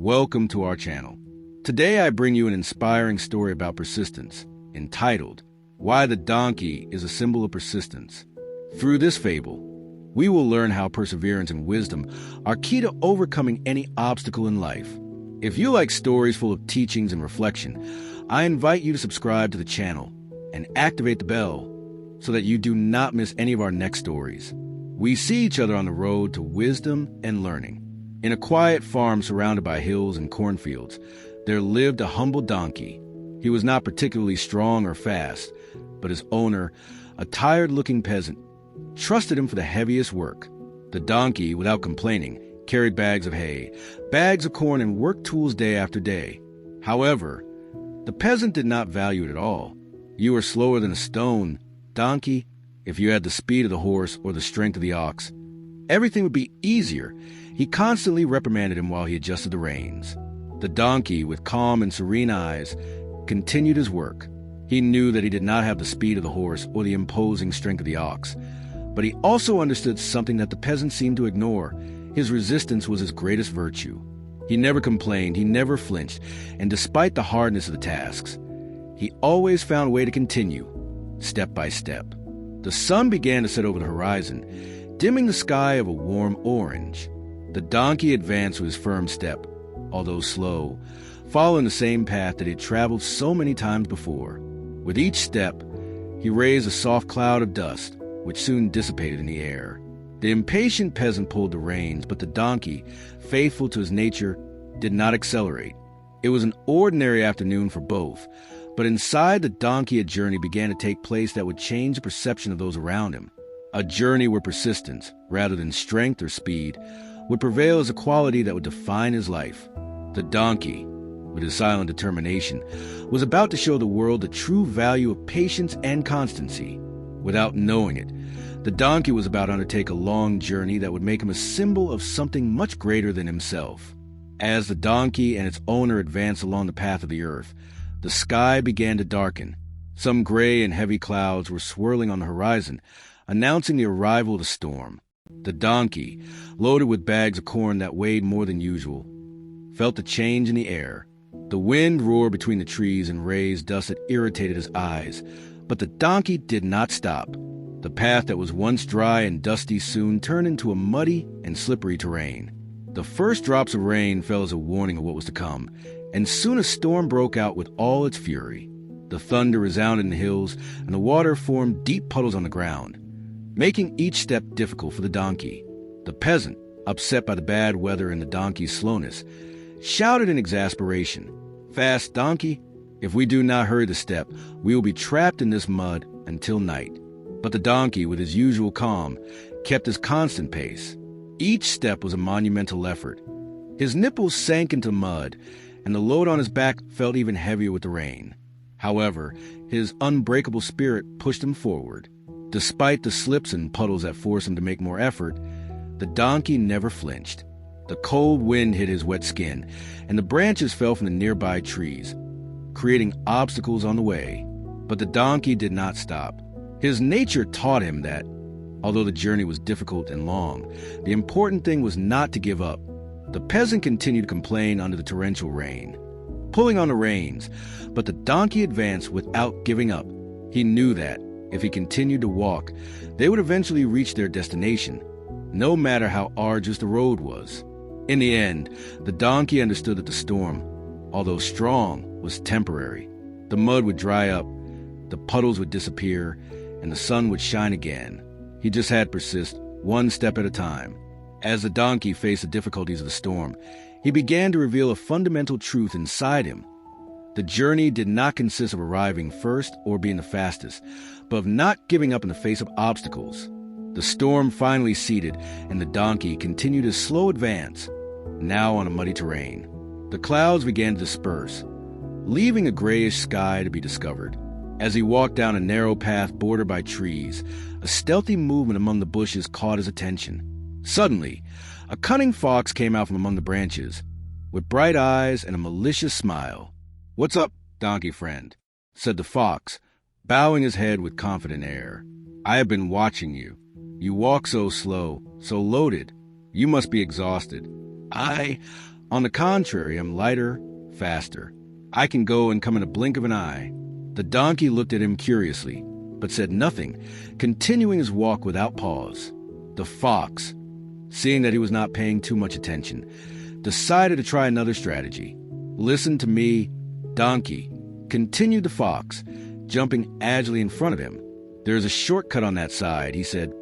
welcome to our channel. Today I bring you an inspiring story about persistence, entitled, Why the Donkey is a Symbol of Persistence. Through this fable, we will learn how perseverance and wisdom are key to overcoming any obstacle in life. If you like stories full of teachings and reflection, I invite you to subscribe to the channel and activate the bell so that you do not miss any of our next stories. We see each other on the road to wisdom and learning. In a quiet farm surrounded by hills and cornfields, there lived a humble donkey. He was not particularly strong or fast, but his owner, a tired-looking peasant, trusted him for the heaviest work. The donkey, without complaining, carried bags of hay, bags of corn, and work tools day after day. However, the peasant did not value it at all. You are slower than a stone, donkey. If you had the speed of the horse or the strength of the ox, everything would be easier. He constantly reprimanded him while he adjusted the reins. The donkey, with calm and serene eyes, continued his work. He knew that he did not have the speed of the horse or the imposing strength of the ox, but he also understood something that the peasant seemed to ignore. His resistance was his greatest virtue. He never complained, he never flinched, and despite the hardness of the tasks, he always found a way to continue, step by step. The sun began to set over the horizon, dimming the sky of a warm orange. The donkey advanced with his firm step, although slow, following the same path that he had traveled so many times before. With each step, he raised a soft cloud of dust, which soon dissipated in the air. The impatient peasant pulled the reins, but the donkey, faithful to his nature, did not accelerate. It was an ordinary afternoon for both, but inside the donkey a journey began to take place that would change the perception of those around him. A journey where persistence, rather than strength or speed, would prevail as a quality that would define his life. The donkey, with his silent determination, was about to show the world the true value of patience and constancy. Without knowing it, the donkey was about to undertake a long journey that would make him a symbol of something much greater than himself. As the donkey and its owner advanced along the path of the earth, the sky began to darken. Some gray and heavy clouds were swirling on the horizon, announcing the arrival of the storm. The donkey, loaded with bags of corn that weighed more than usual, felt the change in the air. The wind roared between the trees and raised dust that irritated his eyes, but the donkey did not stop. The path that was once dry and dusty soon turned into a muddy and slippery terrain. The first drops of rain fell as a warning of what was to come, and soon a storm broke out with all its fury. The thunder resounded in the hills, and the water formed deep puddles on the ground, making each step difficult for the donkey. The peasant, upset by the bad weather and the donkey's slowness, shouted in exasperation, "Fast, donkey! If we do not hurry the step, we will be trapped in this mud until night." But the donkey, with his usual calm, kept his constant pace. Each step was a monumental effort. His nipples sank into mud, and the load on his back felt even heavier with the rain. However, his unbreakable spirit pushed him forward. Despite the slips and puddles that forced him to make more effort, the donkey never flinched. The cold wind hit his wet skin, and the branches fell from the nearby trees, creating obstacles on the way. But the donkey did not stop. His nature taught him that, although the journey was difficult and long, the important thing was not to give up. The peasant continued to complain under the torrential rain, pulling on the reins, but the donkey advanced without giving up. He knew that, if he continued to walk, they would eventually reach their destination, no matter how arduous the road was. In the end, the donkey understood that the storm, although strong, was temporary. The mud would dry up, the puddles would disappear, and the sun would shine again. He just had to persist, one step at a time. As the donkey faced the difficulties of the storm, he began to reveal a fundamental truth inside him. The journey did not consist of arriving first or being the fastest, but of not giving up in the face of obstacles. The storm finally ceased, and the donkey continued his slow advance, now on a muddy terrain. The clouds began to disperse, leaving a grayish sky to be discovered. As he walked down a narrow path bordered by trees, a stealthy movement among the bushes caught his attention. Suddenly, a cunning fox came out from among the branches, with bright eyes and a malicious smile. "What's up, donkey friend?" said the fox, bowing his head with confident air. "I have been watching you. You walk so slow, so loaded. You must be exhausted." On the contrary, I'm lighter, faster. I can go and come in a blink of an eye." The donkey looked at him curiously, but said nothing, continuing his walk without pause. The fox, seeing that he was not paying too much attention, decided to try another strategy. "Listen to me, donkey," continued the fox, jumping agilely in front of him. "There is a shortcut on that side," he said,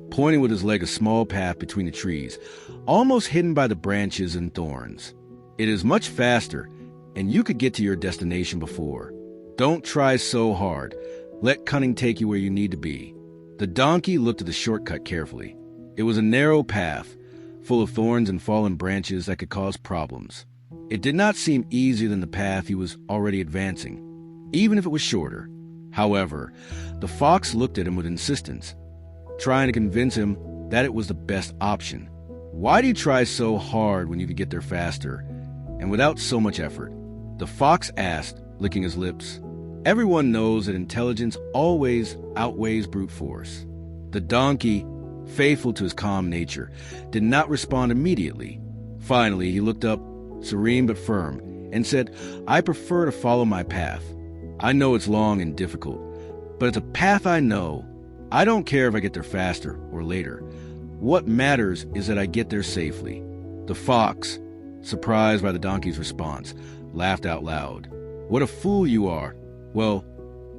pointing with his leg a small path between the trees, almost hidden by the branches and thorns. "It is much faster, and you could get to your destination before. Don't try so hard. Let cunning take you where you need to be." The donkey looked at the shortcut carefully. It was a narrow path, full of thorns and fallen branches that could cause problems. It did not seem easier than the path he was already advancing, even if it was shorter. However, the fox looked at him with insistence, trying to convince him that it was the best option. "Why do you try so hard when you could get there faster, and without so much effort?" The fox asked, licking his lips. Everyone knows that intelligence always outweighs brute force. The donkey, faithful to his calm nature, did not respond immediately. Finally, he looked up, serene but firm, and said, "I prefer to follow my path. I know it's long and difficult, but it's a path I know. I don't care if I get there faster or later. What matters is that I get there safely." The fox, surprised by the donkey's response, laughed out loud. "What a fool you are. Well,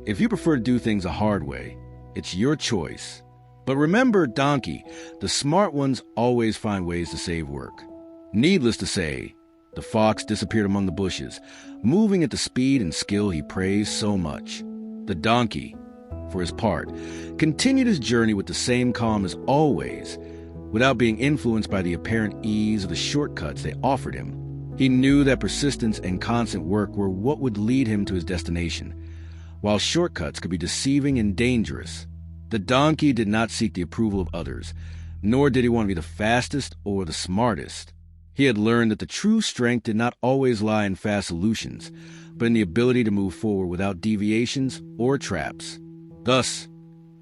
if you prefer to do things a hard way, it's your choice. But remember, donkey, the smart ones always find ways to save work." Needless to say, the fox disappeared among the bushes, moving at the speed and skill he praised so much. The donkey, for his part, continued his journey with the same calm as always, without being influenced by the apparent ease of the shortcuts they offered him. He knew that persistence and constant work were what would lead him to his destination, while shortcuts could be deceiving and dangerous. The donkey did not seek the approval of others, nor did he want to be the fastest or the smartest. He had learned that the true strength did not always lie in fast solutions, but in the ability to move forward without deviations or traps. Thus,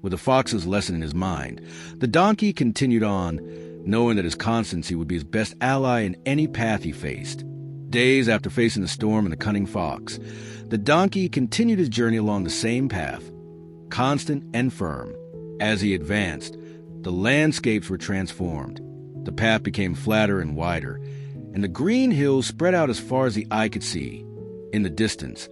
with the fox's lesson in his mind, the donkey continued on, knowing that his constancy would be his best ally in any path he faced. Days after facing the storm and the cunning fox, the donkey continued his journey along the same path, constant and firm. As he advanced, the landscapes were transformed. The path became flatter and wider, and the green hills spread out as far as the eye could see. In the distance,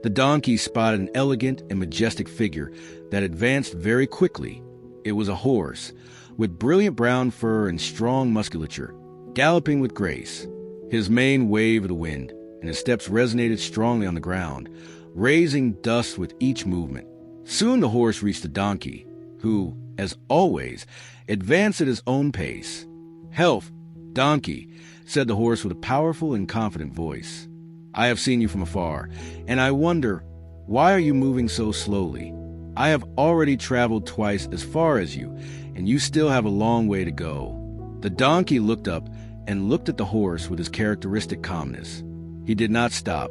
the donkey spotted an elegant and majestic figure that advanced very quickly. It was a horse, with brilliant brown fur and strong musculature, galloping with grace. His mane waved with the wind, and his steps resonated strongly on the ground, raising dust with each movement. Soon the horse reached the donkey, who, as always, advanced at his own pace. "Health, donkey," said the horse with a powerful and confident voice. "I have seen you from afar, and I wonder, why are you moving so slowly? I have already traveled twice as far as you, and you still have a long way to go." The donkey looked up and looked at the horse with his characteristic calmness. He did not stop,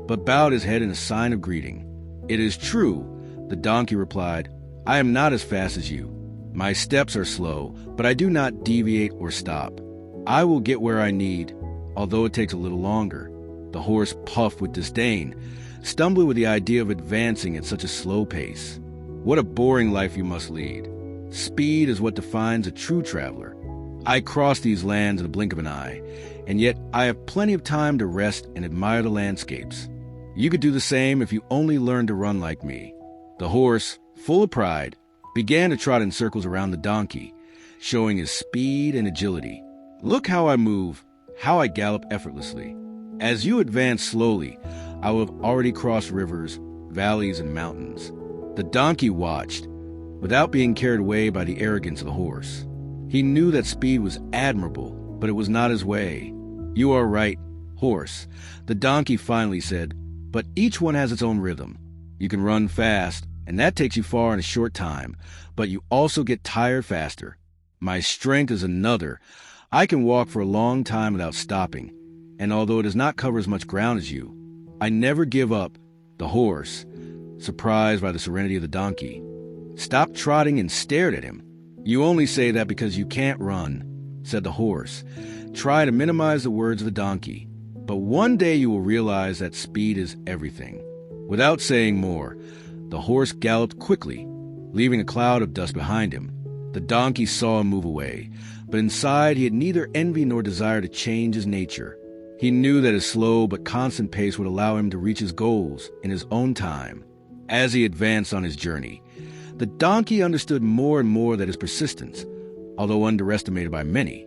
but bowed his head in a sign of greeting. "It is true," the donkey replied. "I am not as fast as you. My steps are slow, but I do not deviate or stop. I will get where I need, although it takes a little longer." The horse puffed with disdain, stumbling with the idea of advancing at such a slow pace. "What a boring life you must lead. Speed is what defines a true traveler. I cross these lands in the blink of an eye, and yet I have plenty of time to rest and admire the landscapes. You could do the same if you only learned to run like me." The horse, full of pride, began to trot in circles around the donkey, showing his speed and agility. "Look how I move, how I gallop effortlessly. As you advance slowly, I will have already crossed rivers, valleys, and mountains." The donkey watched, without being carried away by the arrogance of the horse. He knew that speed was admirable, but it was not his way. "You are right, horse," the donkey finally said, "but each one has its own rhythm. You can run fast, and that takes you far in a short time, but you also get tired faster. My strength is another. I can walk for a long time without stopping, and although it does not cover as much ground as you, I never give up." The horse, surprised by the serenity of the donkey, stopped trotting and stared at him. "You only say that because you can't run. said the horse. Try to minimize the words of the donkey, but one day you will realize that speed is everything. Without saying more, the horse galloped quickly, leaving a cloud of dust behind him. The donkey saw him move away, but inside he had neither envy nor desire to change his nature. He knew that his slow but constant pace would allow him to reach his goals in his own time. As he advanced on his journey, the donkey understood more and more that his persistence, although underestimated by many,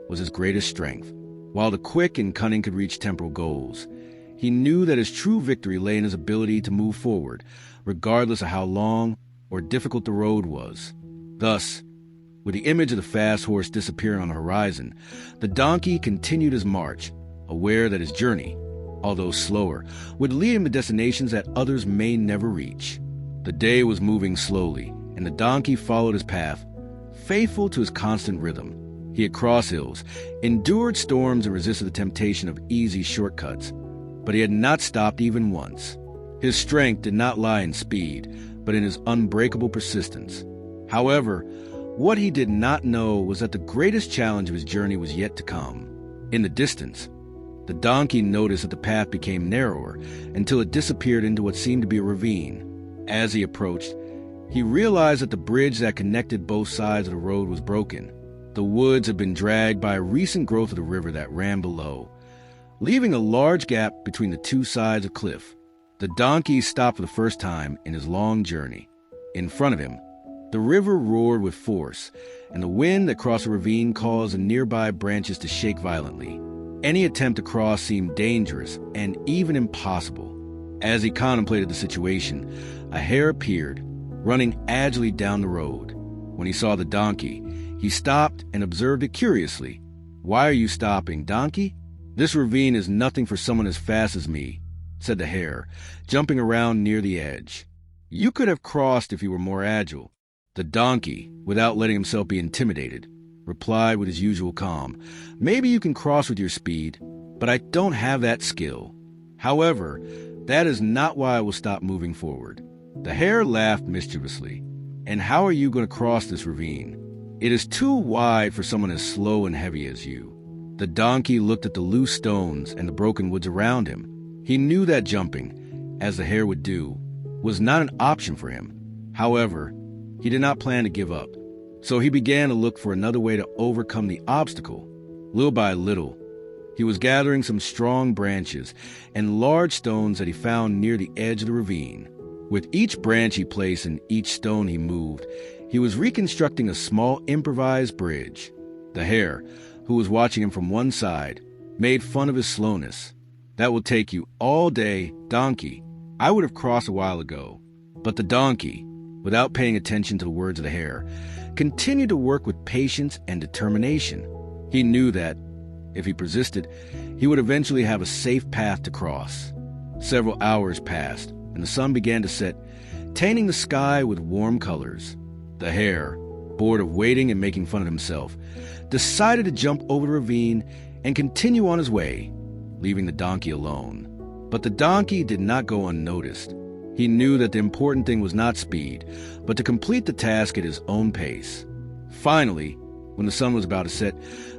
was his greatest strength. While the quick and cunning could reach temporal goals, he knew that his true victory lay in his ability to move forward, regardless of how long or difficult the road was. Thus, with the image of the fast horse disappearing on the horizon, the donkey continued his march, aware that his journey, although slower, would lead him to destinations that others may never reach. The day was moving slowly, and the donkey followed his path, faithful to his constant rhythm. He had crossed hills, endured storms, and resisted the temptation of easy shortcuts, but he had not stopped even once. His strength did not lie in speed, but in his unbreakable persistence. However, what he did not know was that the greatest challenge of his journey was yet to come. In the distance, the donkey noticed that the path became narrower until it disappeared into what seemed to be a ravine. As he approached, he realized that the bridge that connected both sides of the road was broken. The woods had been dragged by a recent growth of the river that ran below, leaving a large gap between the two sides of the cliff. The donkey stopped for the first time in his long journey. In front of him, the river roared with force, and the wind that crossed the ravine caused the nearby branches to shake violently. Any attempt to cross seemed dangerous and even impossible. As he contemplated the situation, a hare appeared, running agilely down the road. When he saw the donkey, he stopped and observed it curiously. "Why are you stopping, donkey?" "This ravine is nothing for someone as fast as me," said the hare, jumping around near the edge. "You could have crossed if you were more agile." The donkey, without letting himself be intimidated, replied with his usual calm, "Maybe you can cross with your speed, but I don't have that skill. However, that is not why I will stop moving forward." The hare laughed mischievously. "And how are you going to cross this ravine? It is too wide for someone as slow and heavy as you." The donkey looked at the loose stones and the broken woods around him. He knew that jumping, as the hare would do, was not an option for him. However, he did not plan to give up, so he began to look for another way to overcome the obstacle. Little by little, he was gathering some strong branches and large stones that he found near the edge of the ravine. With each branch he placed and each stone he moved, he was reconstructing a small improvised bridge. The hare, who was watching him from one side, made fun of his slowness. "That will take you all day, donkey. I would have crossed a while ago." But the donkey, without paying attention to the words of the hare, continued to work with patience and determination. He knew that, if he persisted, he would eventually have a safe path to cross. Several hours passed, and the sun began to set, tainting the sky with warm colors. The hare, bored of waiting and making fun of himself, decided to jump over the ravine and continue on his way, leaving the donkey alone. But the donkey did not go unnoticed. He knew that the important thing was not speed, but to complete the task at his own pace. Finally, when the sun was about to set,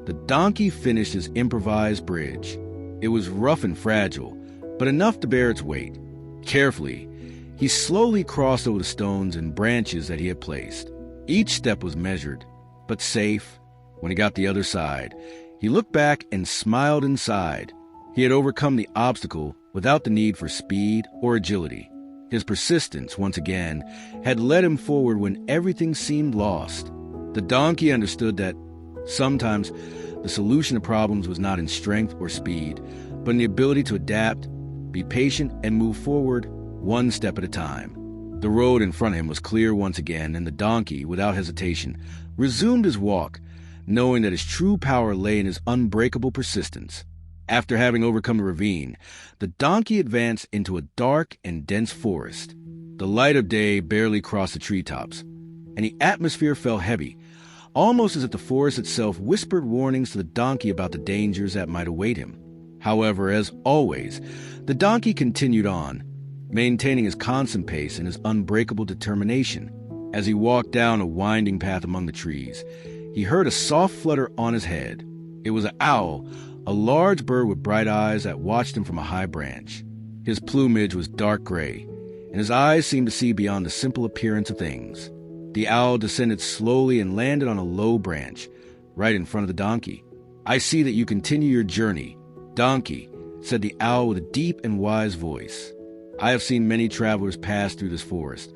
the donkey finished his improvised bridge. It was rough and fragile, but enough to bear its weight. Carefully, he slowly crossed over the stones and branches that he had placed. Each step was measured, but safe. When he got the other side, he looked back and smiled inside. He had overcome the obstacle without the need for speed or agility. His persistence, once again, had led him forward when everything seemed lost. The donkey understood that sometimes the solution to problems was not in strength or speed, but in the ability to adapt, be patient, and move forward one step at a time. The road in front of him was clear once again, and the donkey, without hesitation, resumed his walk, knowing that his true power lay in his unbreakable persistence. After having overcome the ravine, the donkey advanced into a dark and dense forest. The light of day barely crossed the treetops, and the atmosphere felt heavy, almost as if the forest itself whispered warnings to the donkey about the dangers that might await him. However, as always, the donkey continued on, maintaining his constant pace and his unbreakable determination. As he walked down a winding path among the trees, he heard a soft flutter on his head. It was an owl, a large bird with bright eyes that watched him from a high branch. His plumage was dark gray, and his eyes seemed to see beyond the simple appearance of things. The owl descended slowly and landed on a low branch, right in front of the donkey. "I see that you continue your journey, donkey," said the owl with a deep and wise voice. "I have seen many travelers pass through this forest,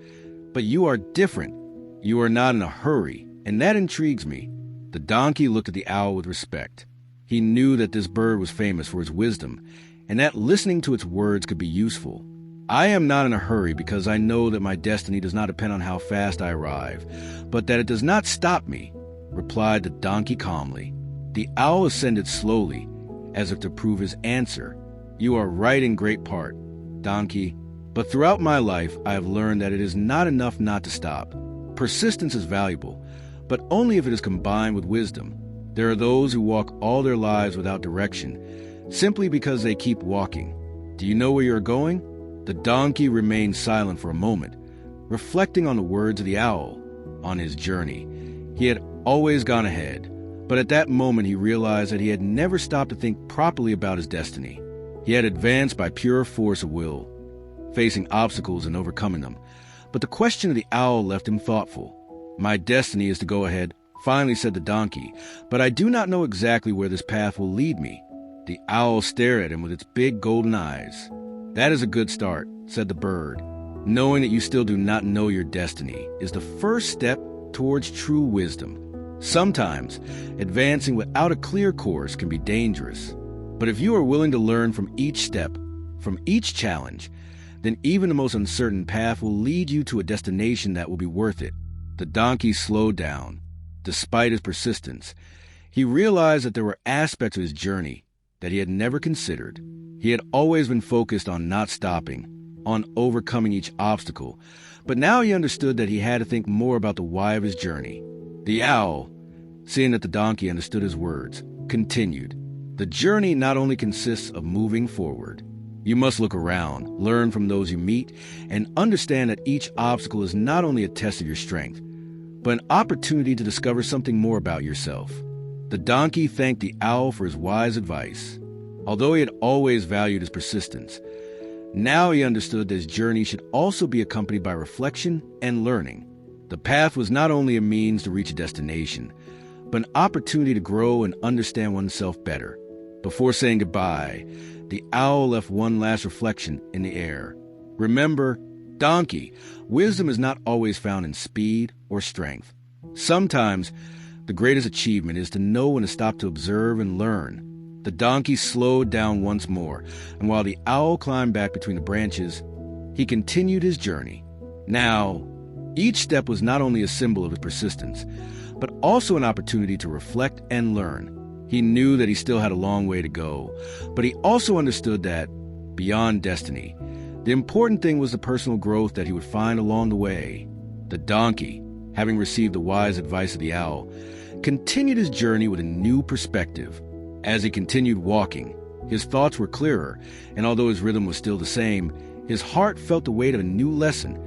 but you are different. You are not in a hurry, and that intrigues me." The donkey looked at the owl with respect. He knew that this bird was famous for its wisdom, and that listening to its words could be useful. "I am not in a hurry because I know that my destiny does not depend on how fast I arrive, but that it does not stop me," replied the donkey calmly. The owl ascended slowly, as if to prove his answer. "You are right in great part, donkey, but throughout my life I have learned that it is not enough not to stop. Persistence is valuable, but only if it is combined with wisdom. There are those who walk all their lives without direction, simply because they keep walking. Do you know where you are going?" The donkey remained silent for a moment, reflecting on the words of the owl. On his journey, he had always gone ahead, but at that moment he realized that he had never stopped to think properly about his destiny. He had advanced by pure force of will, facing obstacles and overcoming them. But the question of the owl left him thoughtful. "My destiny is to go ahead," finally said the donkey, "but I do not know exactly where this path will lead me." The owl stared at him with its big golden eyes. "That is a good start," said the bird. "Knowing that you still do not know your destiny is the first step towards true wisdom. Sometimes, advancing without a clear course can be dangerous. But if you are willing to learn from each step, from each challenge, then even the most uncertain path will lead you to a destination that will be worth it." The donkey slowed down. Despite his persistence, he realized that there were aspects of his journey that he had never considered. He had always been focused on not stopping, on overcoming each obstacle, but now he understood that he had to think more about the why of his journey. The owl, seeing that the donkey understood his words, continued. "The journey not only consists of moving forward. You must look around, learn from those you meet, and understand that each obstacle is not only a test of your strength, but an opportunity to discover something more about yourself." The donkey thanked the owl for his wise advice. Although he had always valued his persistence, now he understood that his journey should also be accompanied by reflection and learning. The path was not only a means to reach a destination, but an opportunity to grow and understand oneself better. Before saying goodbye, the owl left one last reflection in the air. "Remember, donkey, wisdom is not always found in speed or strength. Sometimes, the greatest achievement is to know when to stop to observe and learn." The donkey slowed down once more, and while the owl climbed back between the branches, he continued his journey. Now, each step was not only a symbol of his persistence, but also an opportunity to reflect and learn. He knew that he still had a long way to go, but he also understood that, beyond destiny, the important thing was the personal growth that he would find along the way. The donkey, having received the wise advice of the owl, continued his journey with a new perspective. As he continued walking, his thoughts were clearer, and although his rhythm was still the same, his heart felt the weight of a new lesson.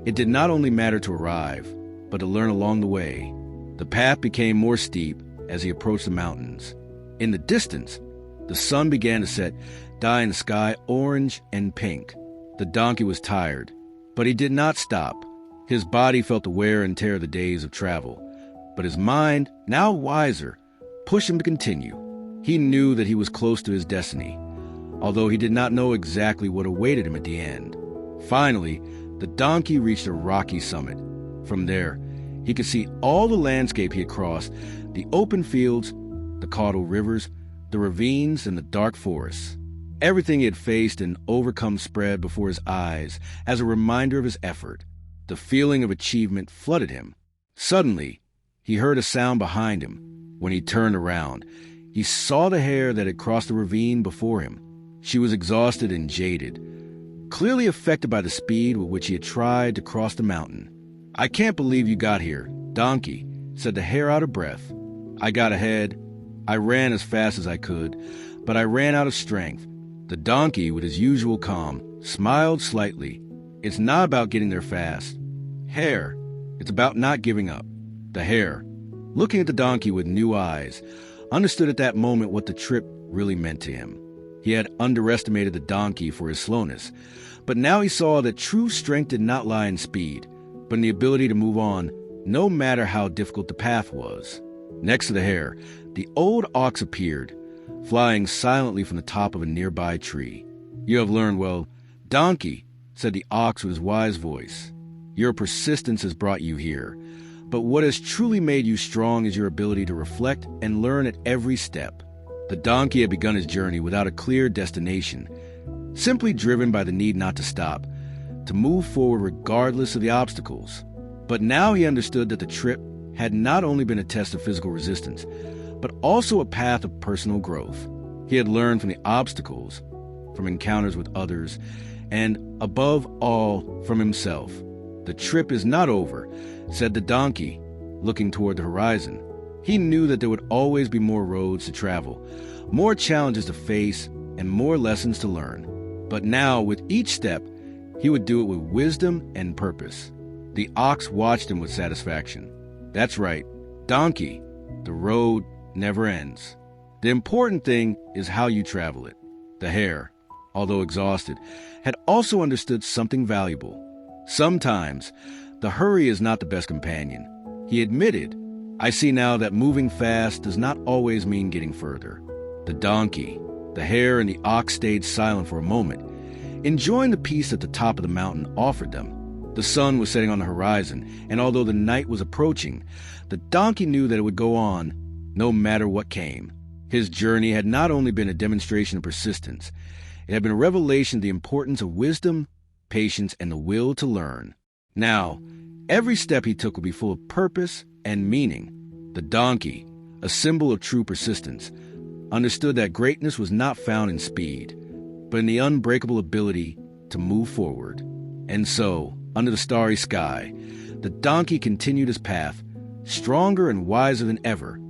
It did not only matter to arrive, but to learn along the way. The path became more steep as he approached the mountains. In the distance, the sun began to set, dyeing the sky orange and pink. The donkey was tired, but he did not stop. His body felt the wear and tear of the days of travel, but his mind, now wiser, pushed him to continue. He knew that he was close to his destiny, although he did not know exactly what awaited him at the end. Finally, the donkey reached a rocky summit. From there, he could see all the landscape he had crossed, the open fields, the caudal rivers, the ravines, and the dark forests. Everything he had faced and overcome spread before his eyes as a reminder of his effort. The feeling of achievement flooded him. Suddenly, he heard a sound behind him. When he turned around, he saw the hare that had crossed the ravine before him. She was exhausted and jaded, clearly affected by the speed with which he had tried to cross the mountain. "I can't believe you got here, donkey," said the hare out of breath. "I got ahead. I ran as fast as I could, but I ran out of strength." The donkey, with his usual calm, smiled slightly. "It's not about getting there fast, hare. It's about not giving up." The hare, looking at the donkey with new eyes, understood at that moment what the trip really meant to him. He had underestimated the donkey for his slowness, but now he saw that true strength did not lie in speed, but in the ability to move on, no matter how difficult the path was. Next to the hare, the old ox appeared, flying silently from the top of a nearby tree. "You have learned well, donkey," said the ox with his wise voice. "Your persistence has brought you here, but what has truly made you strong is your ability to reflect and learn at every step." The donkey had begun his journey without a clear destination, simply driven by the need not to stop, to move forward regardless of the obstacles. But now he understood that the trip had not only been a test of physical resistance, but also a path of personal growth. He had learned from the obstacles, from encounters with others, and, above all, from himself. "The trip is not over," said the donkey, looking toward the horizon. He knew that there would always be more roads to travel, more challenges to face, and more lessons to learn. But now, with each step, he would do it with wisdom and purpose. The ox watched him with satisfaction. "That's right, donkey, the road never ends. The important thing is how you travel it." The hare, although exhausted, had also understood something valuable. Sometimes, the hurry is not the best companion. He admitted, "I see now that moving fast does not always mean getting further." The donkey, the hare, and the ox stayed silent for a moment, enjoying the peace that the top of the mountain offered them. The sun was setting on the horizon, and although the night was approaching, the donkey knew that it would go on, no matter what came. His journey had not only been a demonstration of persistence, it had been a revelation of the importance of wisdom, patience, and the will to learn. Now, every step he took would be full of purpose and meaning. The donkey, a symbol of true persistence, understood that greatness was not found in speed, but in the unbreakable ability to move forward. And so, under the starry sky, the donkey continued his path, stronger and wiser than ever,